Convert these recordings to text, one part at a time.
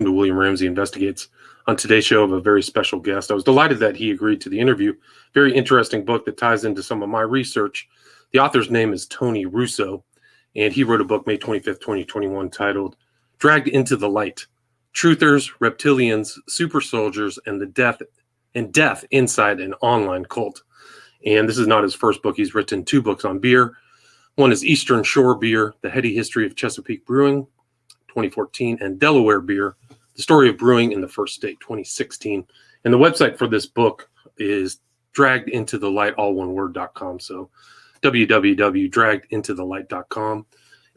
To William Ramsey Investigates. On today's show, I have a very special guest. I was delighted that he agreed to the interview. Very interesting book that ties into some of my research. The author's name is Tony Russo, and he wrote a book May 25th, 2021, titled Dragged into the Light: Truthers, Reptilians, Super Soldiers, and Death Inside an Online Cult. And this is not his first book. He's written 2 books on beer. One is Eastern Shore Beer, The Heady History of Chesapeake Brewing, 2014, and Delaware Beer, The Story of Brewing in the First State, 2016. And the website for this book is draggedintothelight, all one word.com. So www.draggedintothelight.com.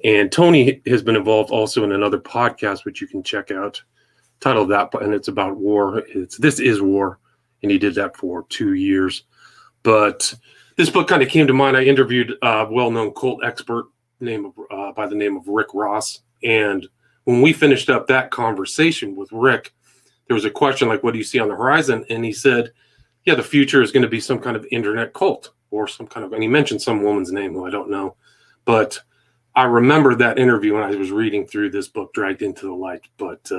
And Tony has been involved also in another podcast, which you can check out, titled that, and it's about war. This is War, and he did that for 2 years. But this book kind of came to mind. I interviewed a well-known cult expert by the name of Rick Ross, and when we finished up that conversation with Rick, there was a question like, what do you see on the horizon? And he said, yeah, the future is going to be some kind of internet cult or some kind of, and he mentioned some woman's name who I don't know. But I remember that interview when I was reading through this book, Dragged into the Light, but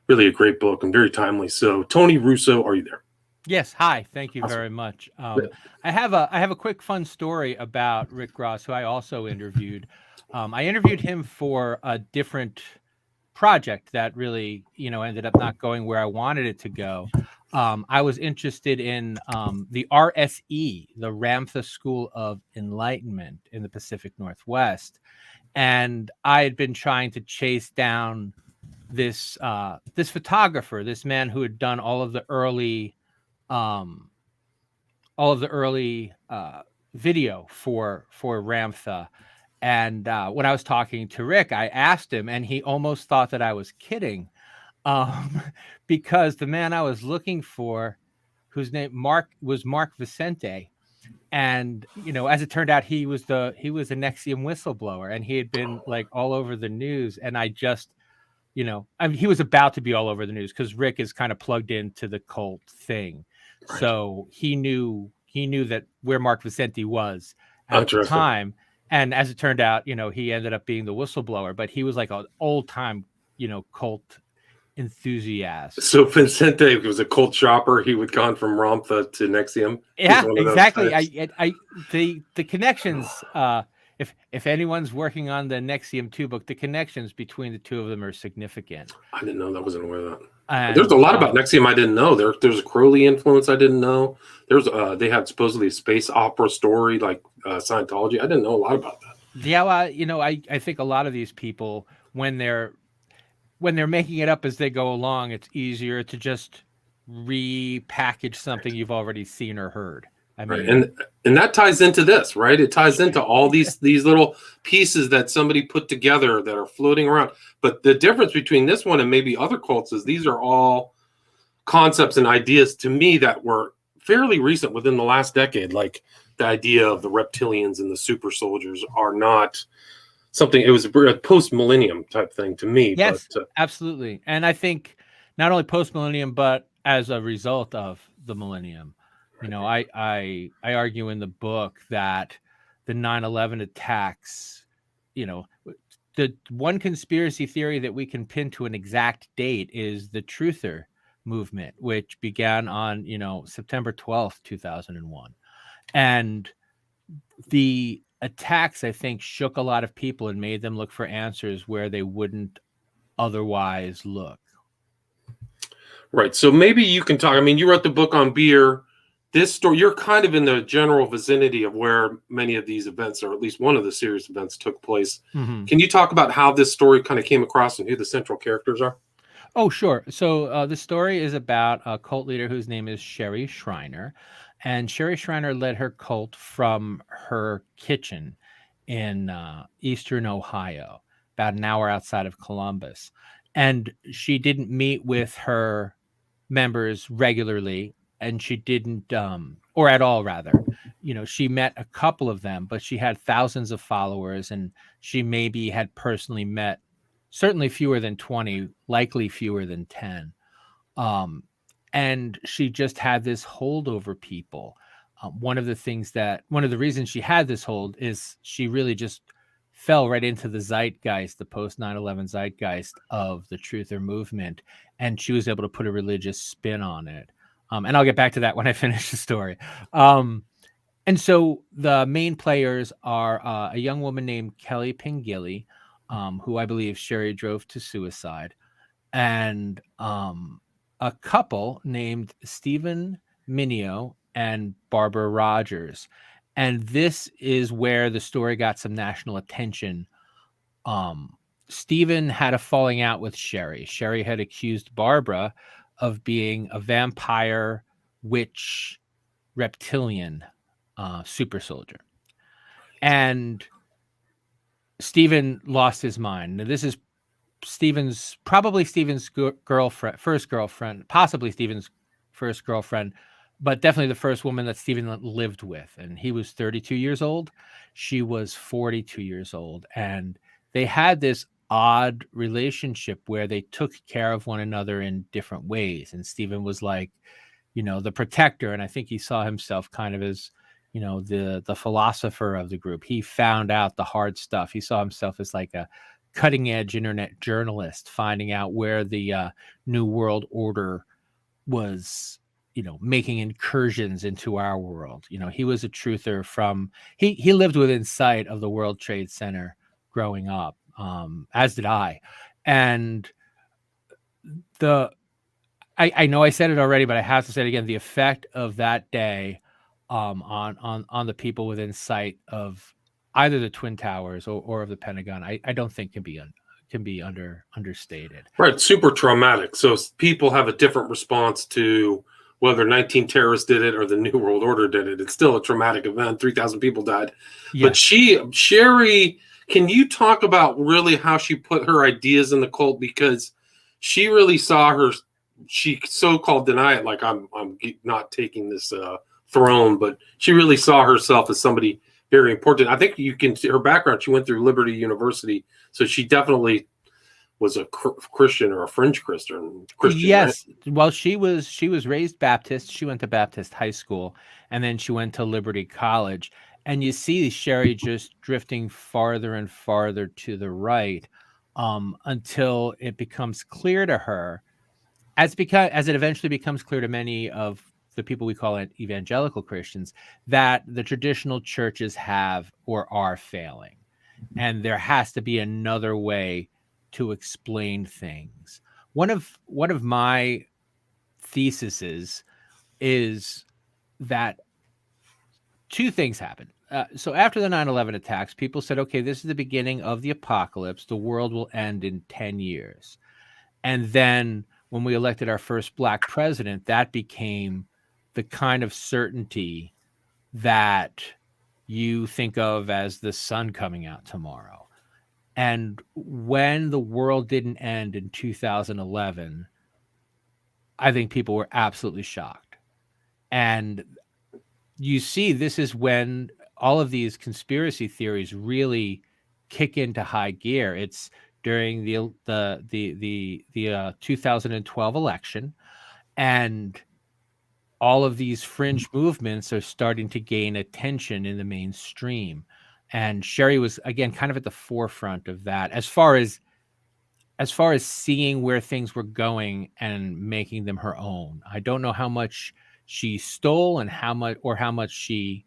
really a great book and very timely. So Tony Russo, are you there? Yes. Hi. Thank you very much. I have a quick fun story about Rick Ross, who I also interviewed. I interviewed him for a different project that really, ended up not going where I wanted it to go. I was interested in the RSE, the Ramtha School of Enlightenment in the Pacific Northwest, and I had been trying to chase down this photographer, this man who had done all of the early video for Ramtha. And when I was talking to Rick, I asked him, and he almost thought that I was kidding, because the man I was looking for, whose name was Mark Vicente, and as it turned out, he was a NXIVM whistleblower, and he had been like all over the news. And I just, he was about to be all over the news because Rick is kind of plugged into the cult thing, right. So he knew that where Mark Vicente was at the time. And as it turned out, he ended up being the whistleblower, but he was like an old time, cult enthusiast. So Vicente was a cult shopper. He would gone from Ramtha to NXIVM. Yeah, exactly. The connections, if anyone's working on the NXIVM 2 book, the connections between the two of them are significant. I didn't know that. Wasn't aware of that. There's a lot about NXIVM I didn't know. There's a Crowley influence I didn't know. They had supposedly a space opera story like Scientology. I didn't know a lot about that. Yeah, well, I think a lot of these people, when they're making it up as they go along, it's easier to just repackage something you've already seen or heard. I mean, right. And that ties into this, right? It ties into all these little pieces that somebody put together that are floating around. But the difference between this one and maybe other cults is these are all concepts and ideas to me that were fairly recent within the last decade. Like the idea of the reptilians and the super soldiers are not something, it was a post-millennium type thing to me. Yes, but, absolutely. And I think not only post-millennium, but as a result of the millennium. I argue in the book that the 9/11 attacks, the one conspiracy theory that we can pin to an exact date is the Truther movement, which began on, September 12th, 2001. And the attacks, I think, shook a lot of people and made them look for answers where they wouldn't otherwise look. Right. So maybe you can talk. I mean, you wrote the book on beer. This story, you're kind of in the general vicinity of where many of these events, or at least one of the series events, took place. Mm-hmm. Can you talk about how this story kind of came across and who the central characters are? Oh, sure. So the story is about a cult leader whose name is Sherry Shriner. And Sherry Shriner led her cult from her kitchen in eastern Ohio, about an hour outside of Columbus. And she didn't meet with her members regularly. And she didn't, or at all, rather, she met a couple of them, but she had thousands of followers, and she maybe had personally met certainly fewer than 20, likely fewer than 10. And she just had this hold over people. One of the reasons she had this hold is she really just fell right into the zeitgeist, the post 9/11 zeitgeist of the truther movement, and she was able to put a religious spin on it. And I'll get back to that when I finish the story. And so the main players are a young woman named Kelly Pingilly, who I believe Sherry drove to suicide, and a couple named Stephen Mineo and Barbara Rogers. And this is where the story got some national attention. Stephen had a falling out with Sherry. Sherry had accused Barbara of being a vampire, witch, reptilian super soldier. And Stephen lost his mind. Now, this is probably Stephen's first girlfriend, possibly Stephen's first girlfriend, but definitely the first woman that Stephen lived with. And he was 32 years old. She was 42 years old. And they had this odd relationship where they took care of one another in different ways. And Stephen was like, the protector. And I think he saw himself kind of as, the philosopher of the group. He found out the hard stuff. He saw himself as like a cutting edge internet journalist, finding out where the New World Order was, making incursions into our world. He was a truther he lived within sight of the World Trade Center growing up, as did I. And I know I said it already, but I have to say it again, the effect of that day on the people within sight of either the Twin Towers or of the Pentagon, I don't think can be understated. Right, super traumatic. So people have a different response to whether 19 terrorists did it or the New World Order did it. It's still a traumatic event. 3,000 people died. Yes. But Sherry, can you talk about really how she put her ideas in the cult? Because she really saw she so-called deny it, like I'm not taking this throne, but she really saw herself as somebody very important. I think you can see her background. She went through Liberty University, so she definitely was a Christian or a fringe Christian. Yes. Right? Well, she was raised Baptist. She went to Baptist high school, and then she went to Liberty College. And you see Sherry just drifting farther and farther to the right, until it becomes clear to her, as it eventually becomes clear to many of the people we call it evangelical Christians, that the traditional churches have or are failing, and there has to be another way to explain things. One of my theses is that two things happened. So after the 9/11 attacks, people said, okay, this is the beginning of the apocalypse. The world will end in 10 years. And then when we elected our first Black president, that became the kind of certainty that you think of as the sun coming out tomorrow. And when the world didn't end in 2011, I think people were absolutely shocked. And you see, this is when all of these conspiracy theories really kick into high gear. It's during the 2012 election, and all of these fringe movements are starting to gain attention in the mainstream. And Sherry was, again, kind of at the forefront of that as far as seeing where things were going and making them her own. I don't know how much she stole and how much she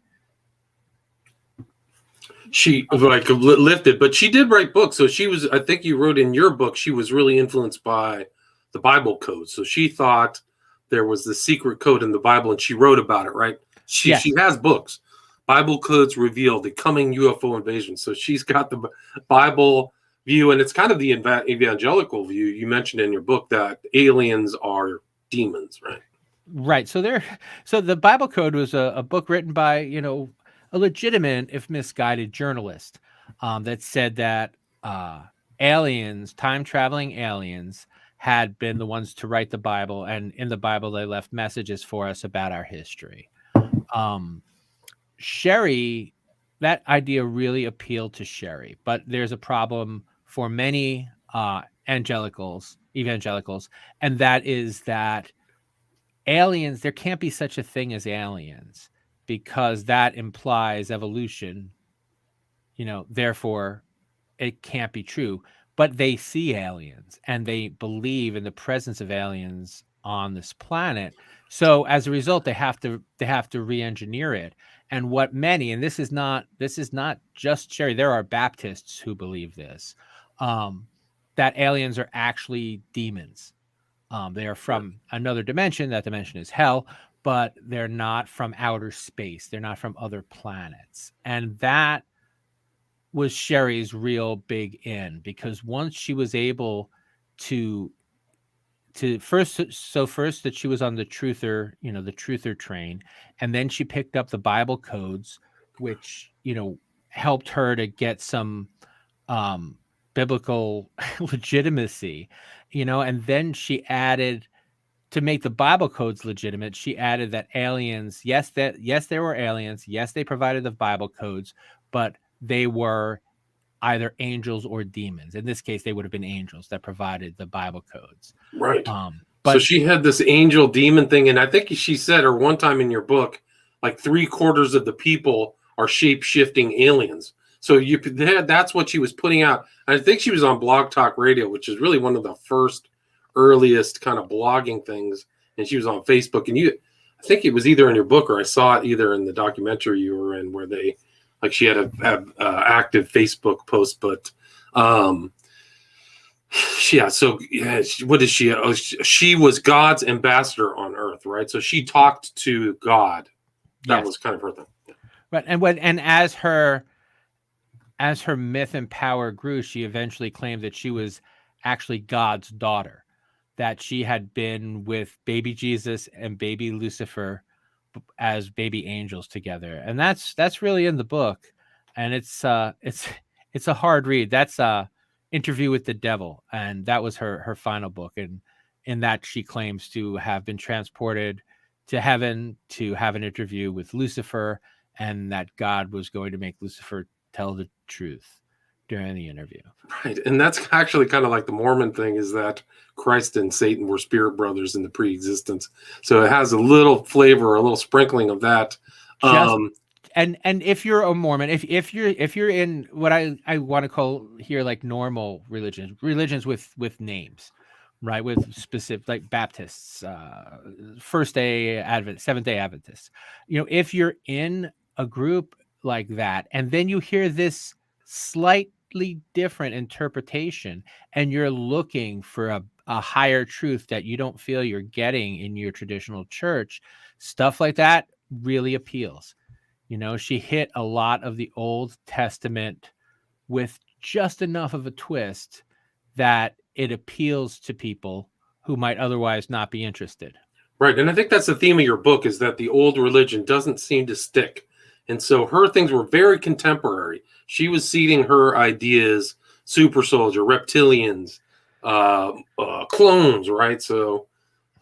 like lifted, but she did write books. So she was, I think you wrote in your book, she was really influenced by the Bible code. So she thought there was the secret code in the Bible, and she wrote about it, right? She has books. Bible codes reveal the coming UFO invasion. So she's got the Bible view, and it's kind of the evangelical view. You mentioned in your book that aliens are demons, right? Right. So the Bible code was a book written by, a legitimate, if misguided, journalist that said that aliens, time-traveling aliens, had been the ones to write the Bible, and in the Bible they left messages for us about our history. Sherry, that idea really appealed to Sherry, but there's a problem for many evangelicals, and that is that aliens, there can't be such a thing as aliens, because that implies evolution, therefore it can't be true. But they see aliens and they believe in the presence of aliens on this planet. So as a result, they have to re-engineer it. And what many, and this is not just Sherry, there are Baptists who believe this, that aliens are actually demons. They are from another dimension. That dimension is hell, but they're not from outer space. They're not from other planets. And that was Sherry's real big in, because once she was able to first that she was on the truther, the truther train, and then she picked up the Bible codes, which, helped her to get some biblical legitimacy, and then she added, to make the Bible codes legitimate, she added that aliens, yes, there were aliens, yes, they provided the Bible codes, but they were either angels or demons. In this case, they would have been angels that provided the Bible codes. Right. But so she had this angel demon thing, and I think she said, or one time in your book, like 3/4 of the people are shape-shifting aliens. So that's what she was putting out. And I think she was on Blog Talk Radio, which is really one of the first earliest kind of blogging things. And she was on Facebook. And I think it was either in your book or I saw it either in the documentary you were in, where they, like, she had a active Facebook post. But what is she? She was God's ambassador on Earth, right? So she talked to God. That was kind of her thing. Right, and as her myth and power grew, she eventually claimed that she was actually God's daughter, that she had been with baby Jesus and baby Lucifer as baby angels together, and that's really in the book, and it's a hard read. That's Interview with the Devil, and that was her final book, and in that she claims to have been transported to heaven to have an interview with Lucifer, and that God was going to make Lucifer tell the truth during the interview. Right. And that's actually kind of like the Mormon thing, is that Christ and Satan were spirit brothers in the pre-existence. So it has a little flavor, a little sprinkling of that. And if you're a Mormon, if you're in what I want to call here, like, normal religions with names, right, with specific, like Baptists, First Day Advent, Seventh Day Adventists, if you're in a group like that, and then you hear this slightly different interpretation, and you're looking for a higher truth that you don't feel you're getting in your traditional church, stuff like that really appeals. She hit a lot of the Old Testament with just enough of a twist that it appeals to people who might otherwise not be interested. Right. And I think that's the theme of your book, is that the old religion doesn't seem to stick. And so her things were very contemporary. She was seeding her ideas, super soldier, reptilians, clones, right? So,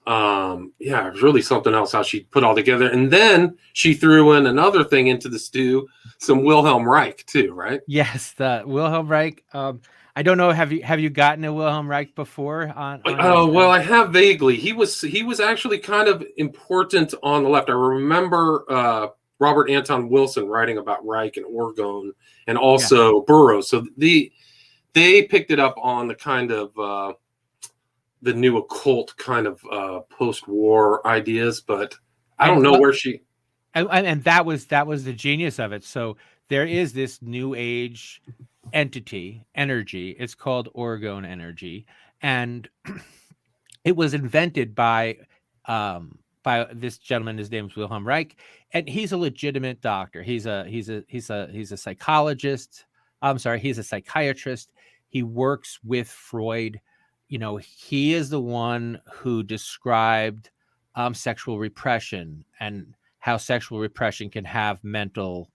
it was really something else how she put all together. And then she threw in another thing into the stew, some Wilhelm Reich too, right? Yes, the Wilhelm Reich. I don't know. Have you gotten a Wilhelm Reich before? Well, I have vaguely. He was actually kind of important on the left. I remember Robert Anton Wilson writing about Reich and Orgone, and also Burroughs. So they picked it up on the kind of the new occult kind of post-war ideas, but I don't know where she. And that was the genius of it. So there is this new age energy. It's called Orgone energy, and it was invented by this gentleman. His name is Wilhelm Reich, and he's a legitimate doctor. He's a psychologist. I'm sorry, he's a psychiatrist. He works with Freud. He is the one who described sexual repression and how sexual repression can have mental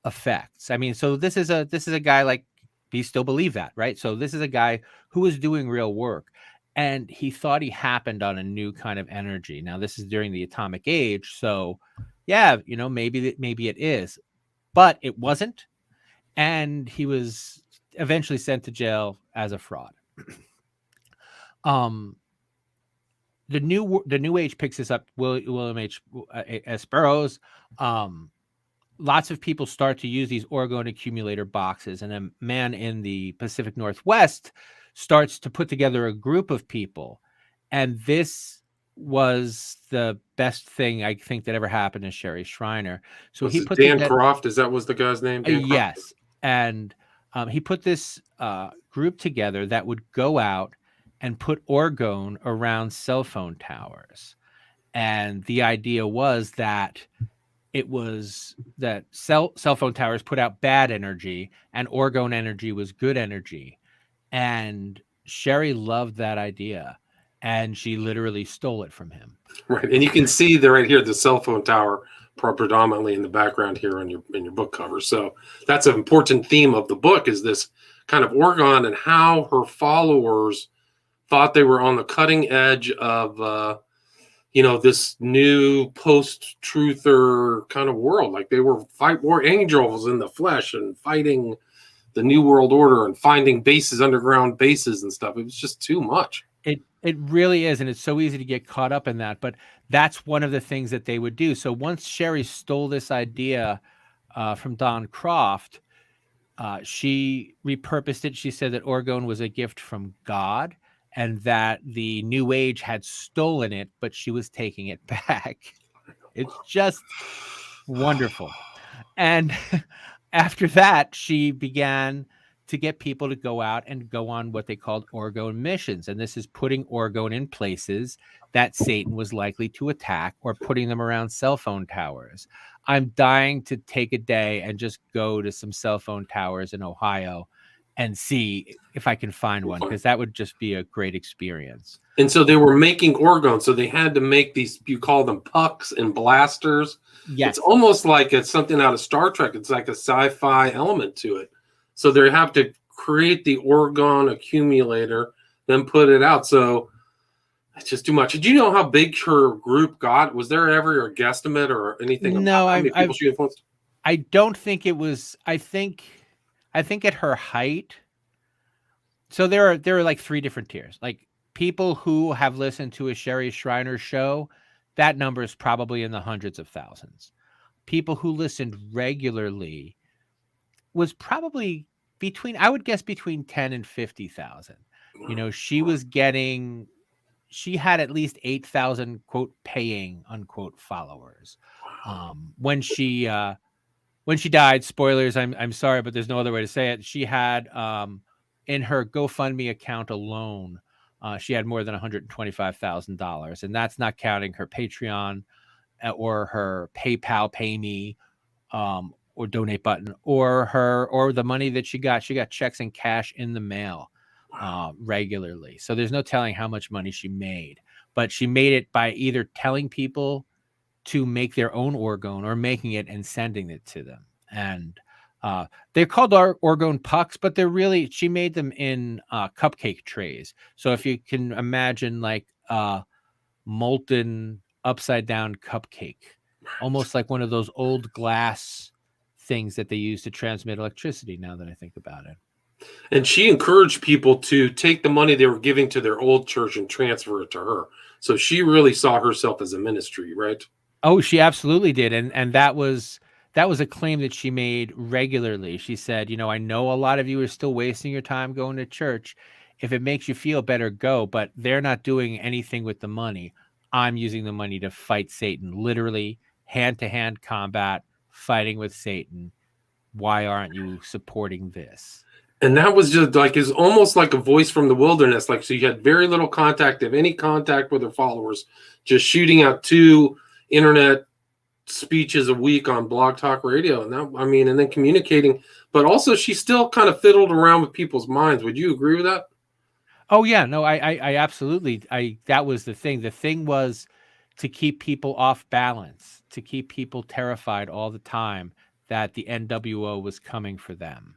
effects. I mean, so this is a guy, like, he still believed that, right? So this is a guy who was doing real work, and he thought he happened on a new kind of energy. Now, this is during the atomic age, so maybe it is, but it wasn't, and he was eventually sent to jail as a fraud. The new age picks this up. William S. Burroughs, lots of people start to use these orgone accumulator boxes, and a man in the Pacific Northwest starts to put together a group of people. And this was the best thing I think that ever happened to Sherry Shriner. So Was he it put Dan together, Croft? Is that was the guy's name? Dan Croft? yes, and he put this group together that would go out and put orgone around cell phone towers. And the idea was that it was that cell phone towers put out bad energy and orgone energy was good energy. And Sherry loved that idea, and she literally stole it from him. Right, and you can see there right here the cell phone tower predominantly in the background here on your book cover. So that's an important theme of the book, is this kind of orgone and how her followers thought they were on the cutting edge of this new post-truther kind of world. Like they were war angels in the flesh and fighting the New World Order and finding bases, underground bases and stuff. It was just too much. It really is, and it's so easy to get caught up in that. But that's one of the things that they would do. So once Sherry stole this idea from Don Croft, she repurposed it. She said that orgone was a gift from God, and that the New Age had stolen it, but she was taking it back. It's just wonderful. And after that, she began to get people to go out and go on what they called orgone missions. And this is putting orgone in places that Satan was likely to attack, or putting them around cell phone towers. I'm dying to take a day and just go to some cell phone towers in Ohio and see if I can find one, because that would just be a great experience. And so they were making orgone, so they had to make these, you call them pucks and blasters. Yes. It's almost like it's something out of Star Trek. It's like a sci-fi element to it. So they have to create the orgone accumulator, then put it out. So it's just too much. Did you know how big her group got? Was there ever a guesstimate or anything? No, how many people she influenced? I don't think it was. I think at her height. So there are like three different tiers. Like people who have listened to a Sherry Shriner show, that number is probably in the hundreds of thousands. People who listened regularly was probably I would guess between 10 and 50,000. She had at least 8,000 quote paying unquote followers. When she died, spoilers, I'm sorry, but there's no other way to say it. She had in her GoFundMe account alone, she had more than $125,000, and that's not counting her Patreon or her PayPal Pay Me or donate button, or the money that she got. She got checks and cash in the mail regularly. So there's no telling how much money she made, but she made it by either telling people to make their own orgone or making it and sending it to them. And they're called orgone pucks, but she made them in cupcake trays. So if you can imagine like molten upside down cupcake, almost like one of those old glass things that they use to transmit electricity, now that I think about it. And she encouraged people to take the money they were giving to their old church and transfer it to her. So she really saw herself as a ministry, right? Oh, she absolutely did. And that was a claim that she made regularly. She said, I know a lot of you are still wasting your time going to church. If it makes you feel better, go. But they're not doing anything with the money. I'm using the money to fight Satan, literally hand-to-hand combat, fighting with Satan. Why aren't you supporting this? And that was just like, is almost like a voice from the wilderness. Like, so you had very little contact, if any contact with her followers, just shooting out 2 internet speeches a week on Blog Talk Radio. And and then communicating, but also she still kind of fiddled around with people's minds. Would you agree with that? Oh yeah, no, I absolutely, that was the thing. The thing was to keep people off balance, to keep people terrified all the time that the NWO was coming for them.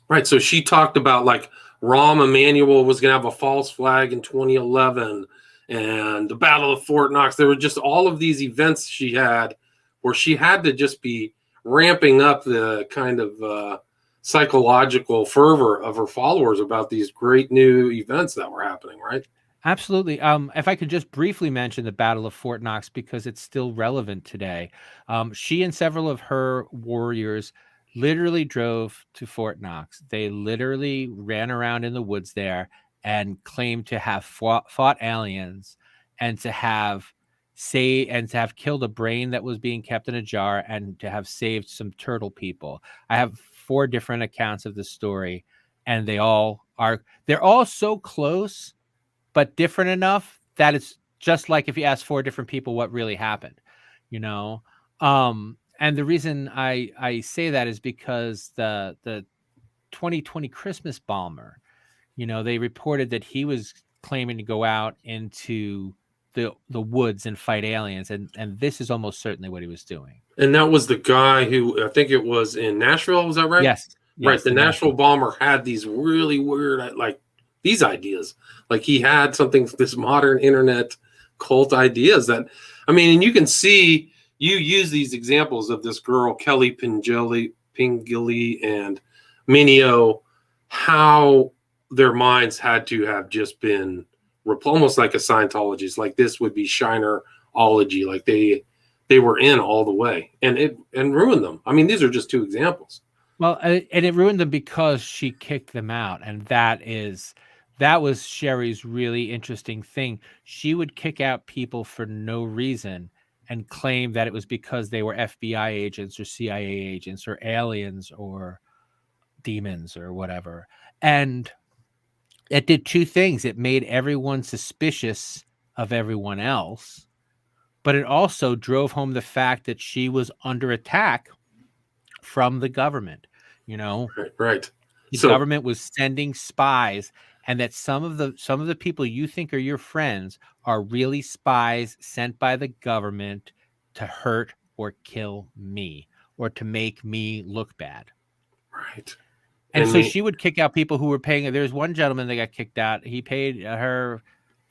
Right. So she talked about like Rahm Emanuel was going to have a false flag in 2011 and the Battle of Fort Knox. There were just all of these events she had where she had to just be ramping up the kind of psychological fervor of her followers about these great new events that were happening, right? Absolutely. If I could just briefly mention the Battle of Fort Knox because it's still relevant today. She and several of her warriors literally drove to Fort Knox. They literally ran around in the woods there and claimed to have fought aliens and to have killed a brain that was being kept in a jar and to have saved some turtle people. I have 4 different accounts of the story, and they're all so close but different enough that it's just like if you ask 4 different people what really happened, you know? And the reason I say that is because the 2020 Christmas bomber, they reported that he was claiming to go out into the woods and fight aliens, and this is almost certainly what he was doing. And that was the guy who, I think it was in Nashville, was that right? Yes. Right. The Nashville bomber had these really weird, like these ideas. Like he had this modern internet cult ideas that, I mean, and you can see, you use these examples of this girl, Kelly Pingilly and Minio, how their minds had to have just been almost like a Scientologist. Like this would be Shinerology. Like they were in all the way, and ruined them. I mean, these are just 2 examples. Well, and it ruined them because she kicked them out, and that was Sherry's really interesting thing. She would kick out people for no reason and claim that it was because they were FBI agents or CIA agents or aliens or demons or whatever. And it did 2 things. It made everyone suspicious of everyone else, but it also drove home the fact that she was under attack from the government. Right. The government was sending spies, and that some of the people you think are your friends are really spies sent by the government to hurt or kill me or to make me look bad. Right. And so she would kick out people who were paying. There's one gentleman that got kicked out. He paid her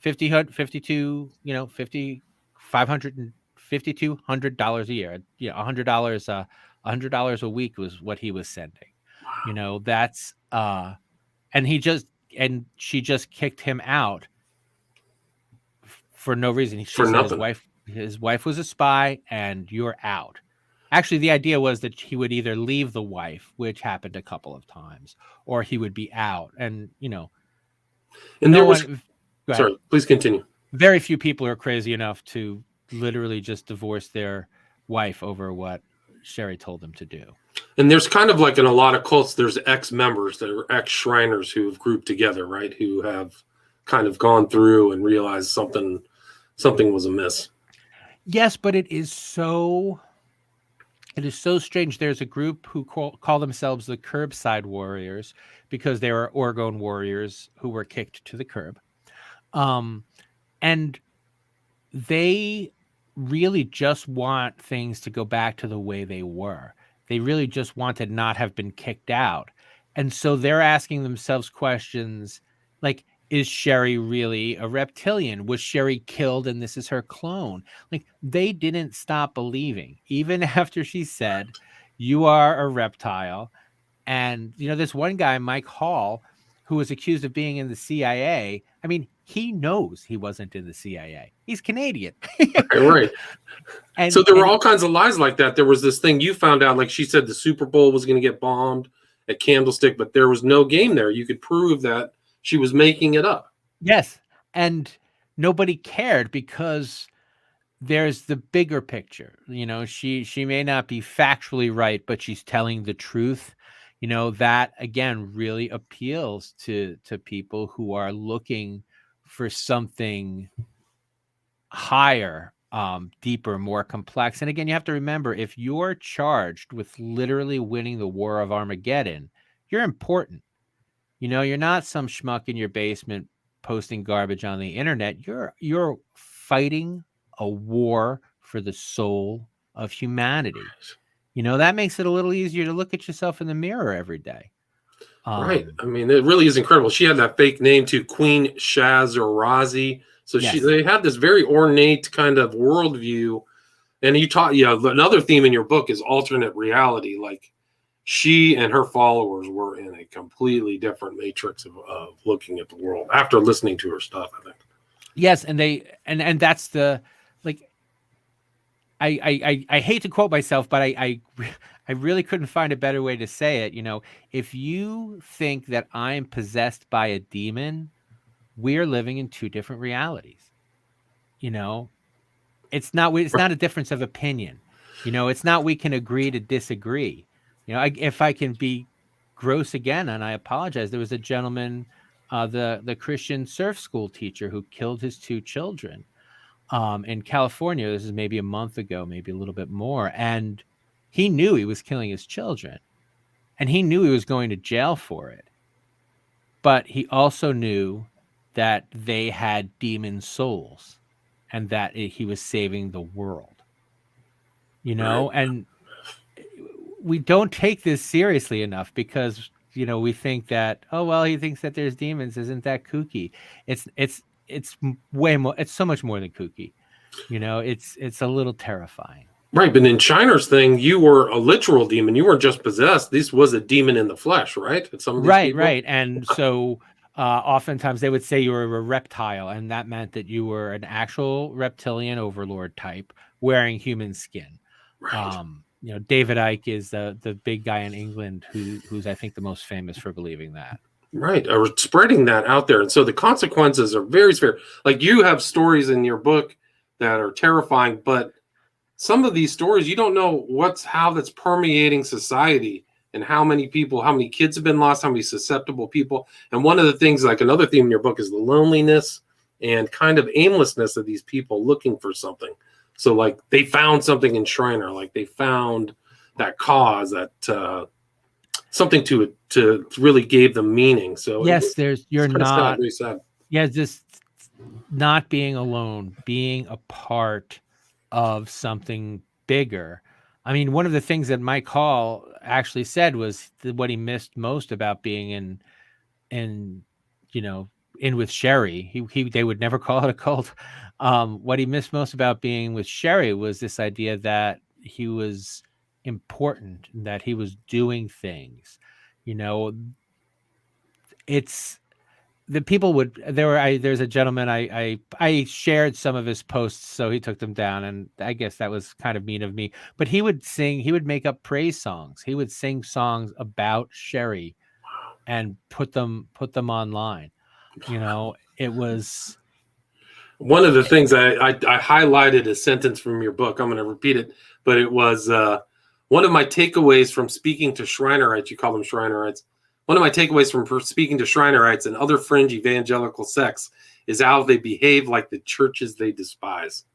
$5,252 a year. $100 a week was what he was sending. That's and she just kicked him out for no reason. She said his wife was a spy and you're out. Actually, the idea was that he would either leave the wife, which happened a couple of times, or he would be out. And sorry, please continue. Very few people are crazy enough to literally just divorce their wife over what Sherry told them to do. And there's kind of like in a lot of cults, there's ex-members that are ex-Shriners who have grouped together, right? Who have kind of gone through and realized something was amiss. Yes, but it is so strange. There's a group who call themselves the Curbside Warriors because they were Orgone warriors who were kicked to the curb. And they really just want things to go back to the way they were. They really just want to not have been kicked out. And so they're asking themselves questions like, is Sherry really a reptilian? Was Sherry killed and this is her clone? Like, they didn't stop believing, even after she said, you are a reptile. And, this one guy, Mike Hall, who was accused of being in the CIA. I mean, he knows he wasn't in the CIA. He's Canadian. Right. And so there were all kinds of lies like that. There was this thing you found out, like she said, the Super Bowl was going to get bombed at Candlestick, but there was no game there. You could prove that she was making it up. Yes. And nobody cared because there's the bigger picture. She may not be factually right, but she's telling the truth. That again really appeals to people who are looking for something higher, deeper, more complex. And again, you have to remember, if you're charged with literally winning the War of Armageddon, you're important. You're not some schmuck in your basement posting garbage on the internet. You're fighting a war for the soul of humanity. That makes it a little easier to look at yourself in the mirror every day. Right. I mean, it really is incredible. She had that fake name too, Queen Shazarazi. So yes. They had this very ornate kind of worldview. And you taught, another theme in your book is alternate reality. Like she and her followers were in a completely different matrix of looking at the world after listening to her stuff, I think. Yes, and and that's the like I hate to quote myself, but I really couldn't find a better way to say it. If you think that I'm possessed by a demon, we're living in two different realities. You know, it's not a difference of opinion. It's not we can agree to disagree. If I can be gross again, and I apologize, there was a gentleman, the Christian surf school teacher who killed his two children in California. This is maybe a month ago, maybe a little bit more. And he knew he was killing his children, and he knew he was going to jail for it. But he also knew that they had demon souls and that he was saving the world, Right. and we don't take this seriously enough because, we think that, oh, well, he thinks that there's demons. Isn't that kooky? It's way more. It's so much more than kooky. It's a little terrifying. Right, but in Shiner's thing, you were a literal demon. You weren't just possessed. This was a demon in the flesh, right? Some of these Right, people. right. And so oftentimes they would say you were a reptile, and that meant that you were an actual reptilian overlord type wearing human skin. Right. David Icke is the big guy in England who's I think the most famous for believing that. Right. Or spreading that out there. And so the consequences are very severe. Like you have stories in your book that are terrifying, but some of these stories, you don't know how that's permeating society and how many people, how many kids have been lost, how many susceptible people. And one of the things, like another theme in your book, is the loneliness and kind of aimlessness of these people looking for something. So like they found something in Shriner, like they found that cause, that something to really gave them meaning. So Yes, it's kind of sad, very sad. Yeah, just not being alone, being a part of something bigger. I mean, one of the things that Mike Hall actually said was what he missed most about being in in with Sherry. They would never call it a cult. What he missed most about being with Sherry was this idea that he was important, that he was doing things. It's the people would there's a gentleman, I shared some of his posts, so he took them down, and I guess that was kind of mean of me, but he would make up praise songs. He would sing songs about Sherry and put them online. It was One of the things I highlighted a sentence from your book. I'm going to repeat it, but it was one of my takeaways from speaking to Shrinerites. You call them Shrinerites. One of my takeaways from speaking to Shrinerites and other fringe evangelical sects is how they behave like the churches they despise.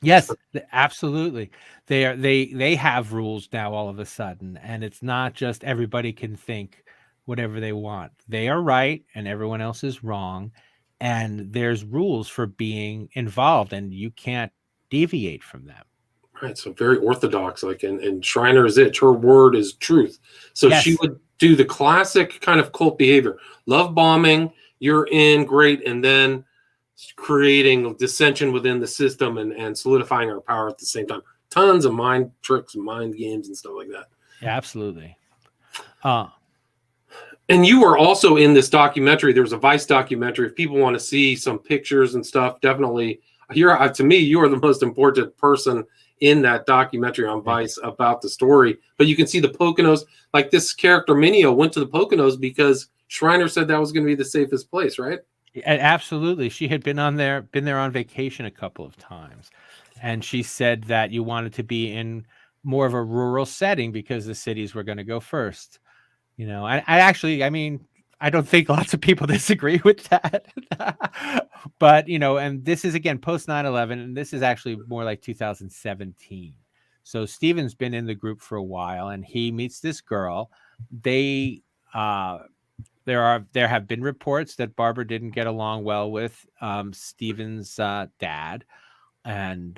Yes, absolutely. They have rules now all of a sudden, and it's not just everybody can think whatever they want. They are right and everyone else is wrong, and there's rules for being involved, and you can't deviate from them. Right. So very orthodox, like, and Shriner is it. Her word is truth. So she Yes. would do the classic kind of cult behavior, love bombing, you're in, great, and then creating dissension within the system and solidifying our power at the same time. Tons of mind tricks, mind games, and stuff like that. Absolutely. And you were also in this documentary. There was a Vice documentary. If people want to see some pictures and stuff, definitely. Here, to me, you are the most important person in that documentary on Vice about the story. But you can see the Poconos. Like this character, Minio, went to the Poconos because Shriner said that was going to be the safest place, right? Absolutely. She had been there on vacation a couple of times, and she said that you wanted to be in more of a rural setting because the cities were going to go first. I mean, I don't think lots of people disagree with that. But, and this is again post 9/11, and this is actually more like 2017. So Steven's been in the group for a while, and he meets this girl. There have been reports that Barbara didn't get along well with Steven's dad, and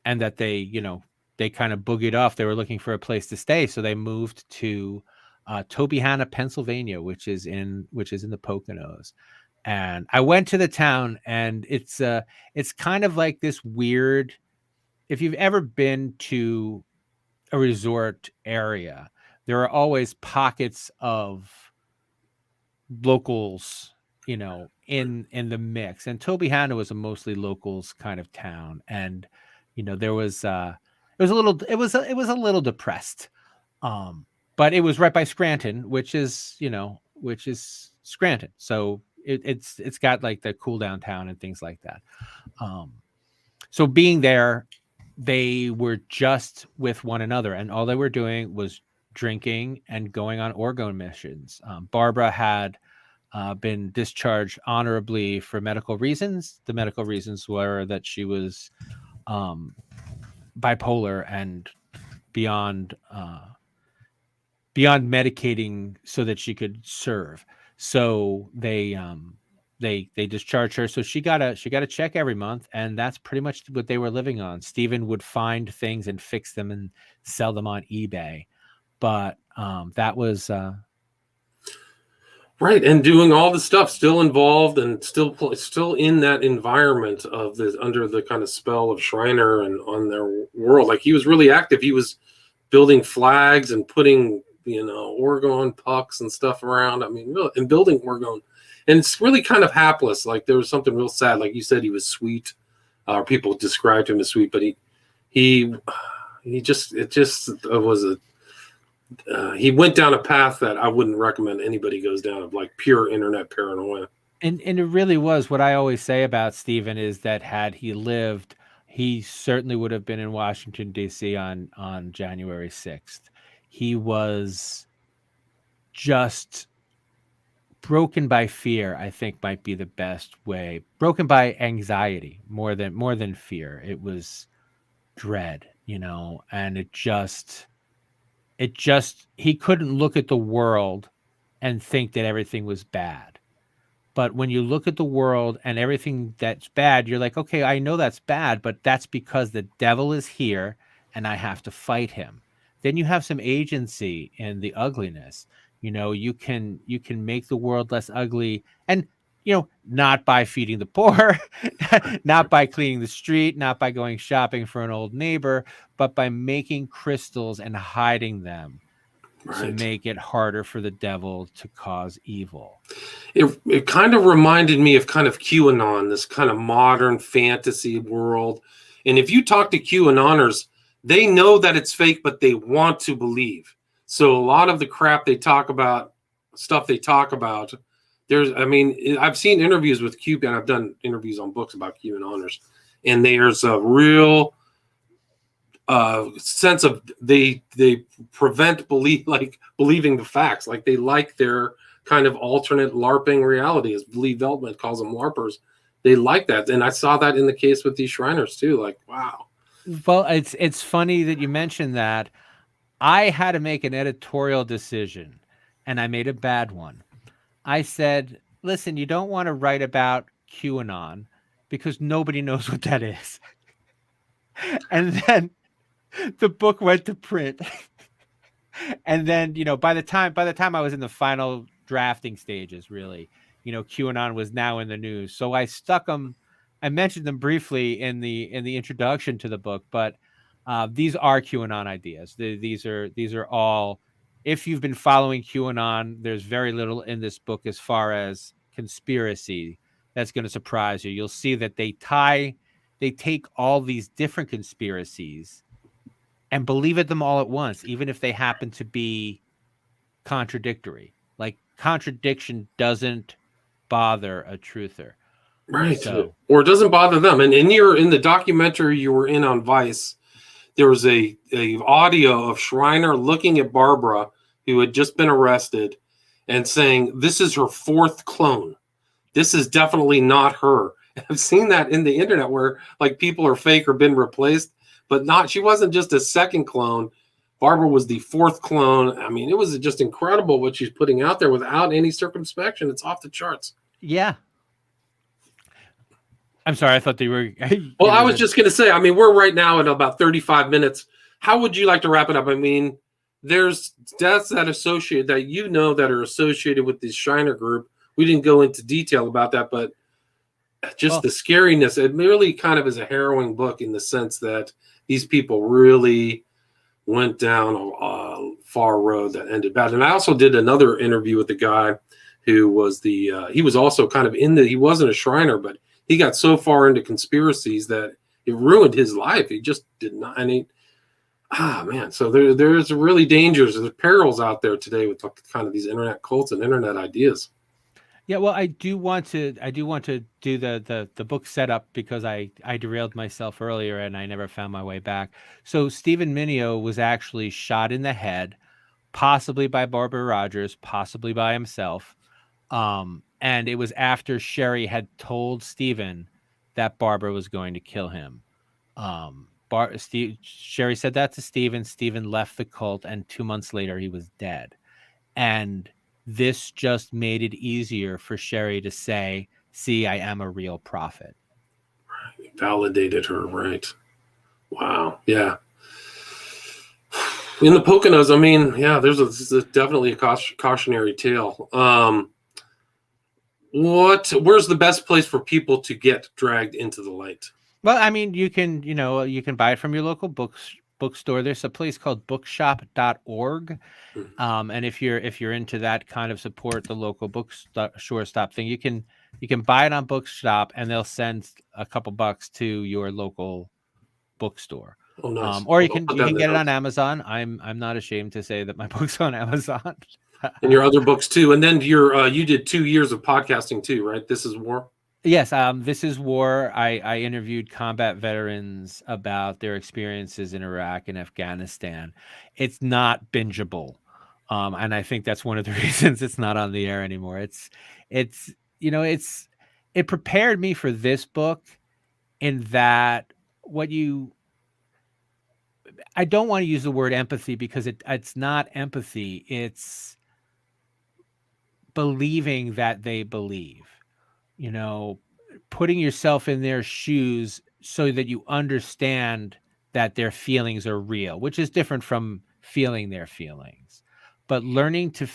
that they kind of boogied off. They were looking for a place to stay, so they moved to Tobyhanna, Pennsylvania, which is in the Poconos. And I went to the town, and it's kind of like this weird. If you've ever been to a resort area, there are always pockets of locals in the mix. And Tobyhanna was a mostly locals kind of town, and there was it was a little depressed, but it was right by Scranton, which is Scranton, so it's got like the cool downtown and things like that. So being there, they were just with one another, and all they were doing was drinking and going on Orgone missions. Barbara had been discharged honorably for medical reasons. The medical reasons were that she was bipolar and beyond medicating so that she could serve. So they discharged her. So she got a check every month, and that's pretty much what they were living on. Stephen would find things and fix them and sell them on eBay. But that was right, and doing all the stuff, still involved and still in that environment of this, under the kind of spell of Shriner and on their world. Like, he was really active. He was building flags and putting Orgone pucks and stuff around. I mean, really, and building Orgone, and it's really kind of hapless. Like, there was something real sad. Like you said, he was sweet, or people described him as sweet, but he went down a path that I wouldn't recommend anybody goes down, of like pure internet paranoia. And it really was. What I always say about Stephen is that had he lived, he certainly would have been in Washington, D.C. on January 6th. He was just broken by fear, I think might be the best way. Broken by anxiety more than fear. It was dread, and it just he couldn't look at the world and think that everything was bad. But when you look at the world and everything that's bad, you're like, okay, I know that's bad, but that's because the devil is here and I have to fight him. Then you have some agency in the ugliness. You can make the world less ugly, and not by feeding the poor, not by cleaning the street, not by going shopping for an old neighbor, but by making crystals and hiding them. Right. To make it harder for the devil to cause evil. It kind of reminded me of kind of QAnon, this kind of modern fantasy world. And if you talk to QAnoners, they know that it's fake, but they want to believe. So a lot of the crap they talk about, I've seen interviews with Q, and I've done interviews on books about QAnoners, and there's a real sense of they prevent believing the facts. Like, they like their kind of alternate LARPing reality, as Lee Veltman calls them, LARPers. They like that, and I saw that in the case with these Shriners too. Like, wow. Well, it's funny that you mentioned that. I had to make an editorial decision, and I made a bad one. I said, listen, you don't want to write about QAnon because nobody knows what that is. And then the book went to print. And then, by the time I was in the final drafting stages, really, QAnon was now in the news. So I mentioned them briefly in the introduction to the book, but these are QAnon ideas. These are all, if you've been following QAnon, there's very little in this book as far as conspiracy that's going to surprise you. You'll see that they take all these different conspiracies and believe them all at once, even if they happen to be contradictory. Like, contradiction doesn't bother a truther. Right. So, or it doesn't bother them. And in the documentary you were in on Vice, there was a audio of Shriner looking at Barbara, who had just been arrested, and saying, this is her fourth clone. This is definitely not her. And I've seen that in the internet where like people are fake or been replaced, but not, she wasn't just a second clone. Barbara was the fourth clone. I mean, it was just incredible what she's putting out there without any circumspection. It's off the charts. Yeah. I'm sorry, I thought they were... Well, I was just going to say, I mean, we're right now at about 35 minutes. How would you like to wrap it up? I mean, there's deaths that are associated with this Shriner group. We didn't go into detail about that, but just the scariness. It really kind of is a harrowing book in the sense that these people really went down a far road that ended bad. And I also did another interview with a guy who was he was also kind of he wasn't a Shriner, but he got so far into conspiracies that it ruined his life. He just did not. Man. So there's really dangers, there's perils out there today with kind of these internet cults and internet ideas. Yeah, well, I do want to do the book setup because I derailed myself earlier and I never found my way back. So Stephen Mineo was actually shot in the head, possibly by Barbara Rogers, possibly by himself. And it was after Sherry had told Stephen that Barbara was going to kill him. Sherry said that to Stephen. Stephen left the cult, and 2 months later he was dead. And this just made it easier for Sherry to say, see, I am a real prophet. Right. Validated her, right? Wow. Yeah. In the Poconos, this is definitely a cautionary tale. Where's the best place for people to get dragged into the light? Well, you can buy it from your local bookstore. There's a place called bookshop.org. And if you're into that kind of support the local bookstore stop thing, you can buy it on Bookshop and they'll send a couple bucks to your local bookstore. Oh, nice. Or you can get it on Amazon. I'm not ashamed to say that my book's on Amazon. And your other books too. And then you did 2 years of podcasting too, right? This is War. Yes, This is War. I interviewed combat veterans about their experiences in Iraq and Afghanistan. It's not bingeable. And I think that's one of the reasons it's not on the air anymore. It prepared me for this book in that I don't want to use the word empathy because it's not empathy. It's believing that they believe, putting yourself in their shoes so that you understand that their feelings are real, which is different from feeling their feelings. But learning to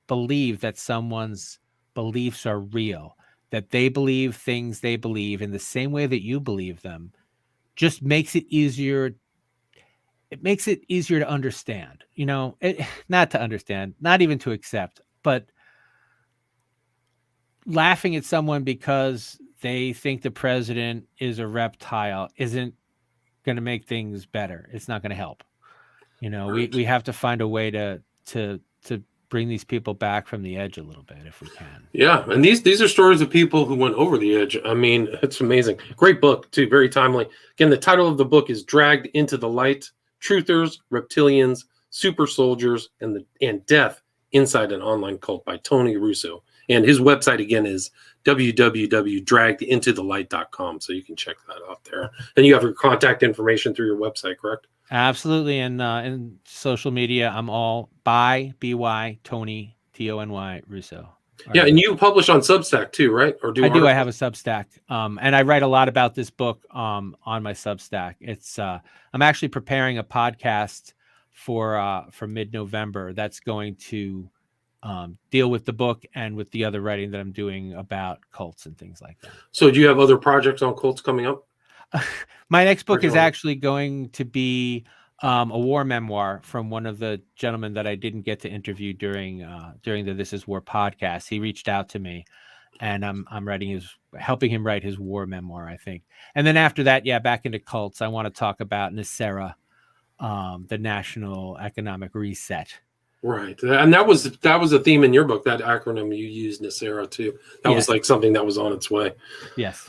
believe that someone's beliefs are real, that they believe things they believe in the same way that you believe them, just makes it easier. It makes it easier to understand, not to understand, not even to accept, but laughing at someone because they think the president is a reptile isn't going to make things better. It's not going to help. Right. We have to find a way to bring these people back from the edge a little bit if we can. Yeah, and these are stories of people who went over the edge. It's amazing. Great book too, very timely. Again, the title of the book is Dragged into the Light: Truthers, Reptilians, Super Soldiers, and Death Inside an Online Cult by Tony Russo. And his website again is www.draggedintothelight.com. So you can check that out there. And you have your contact information through your website, correct? Absolutely. And in social media, I'm all by BY Tony Tony Russo. Yeah, and you publish on Substack too, right? Or I do. I have a Substack, and I write a lot about this book on my Substack. It's I'm actually preparing a podcast for mid-November that's going to deal with the book and with the other writing that I'm doing about cults and things like that. So do you have other projects on cults coming up? My next book is actually going to be a war memoir from one of the gentlemen that I didn't get to interview during the This Is War podcast. He reached out to me, and I'm helping him write his war memoir, I think. And then after that, back into cults. I want to talk about NESARA, the National Economic Reset. Right, and that was a theme in your book. That acronym you used, NESARA, too. That was like something that was on its way. Yes,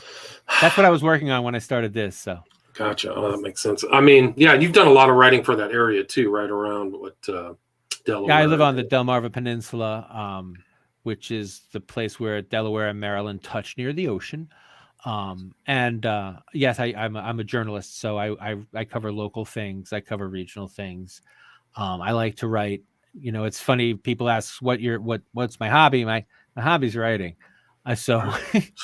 that's what I was working on when I started this. So. Gotcha. Oh, that makes sense. You've done a lot of writing for that area too, right around Delaware. Yeah, I live on the Delmarva Peninsula, which is the place where Delaware and Maryland touch near the ocean. Yes, I'm a journalist, so I cover local things. I cover regional things. I like to write. It's funny. People ask what's my hobby. My hobby's writing. So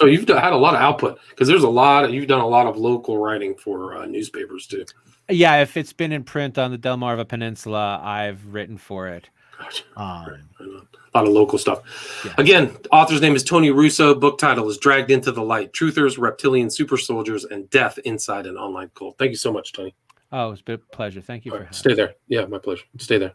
you've had a lot of output because you've done a lot of local writing for newspapers too. Yeah, if it's been in print on the Delmarva Peninsula, I've written for it. Gotcha. A lot of local stuff. Yeah. Again, author's name is Tony Russo. Book title is Dragged into the Light: Truthers, Reptilians, Super Soldiers, and Death Inside an Online Cult. Thank you so much, Tony. Oh, it's been a pleasure. Thank you for having me. Stay there. Yeah, my pleasure. Stay there.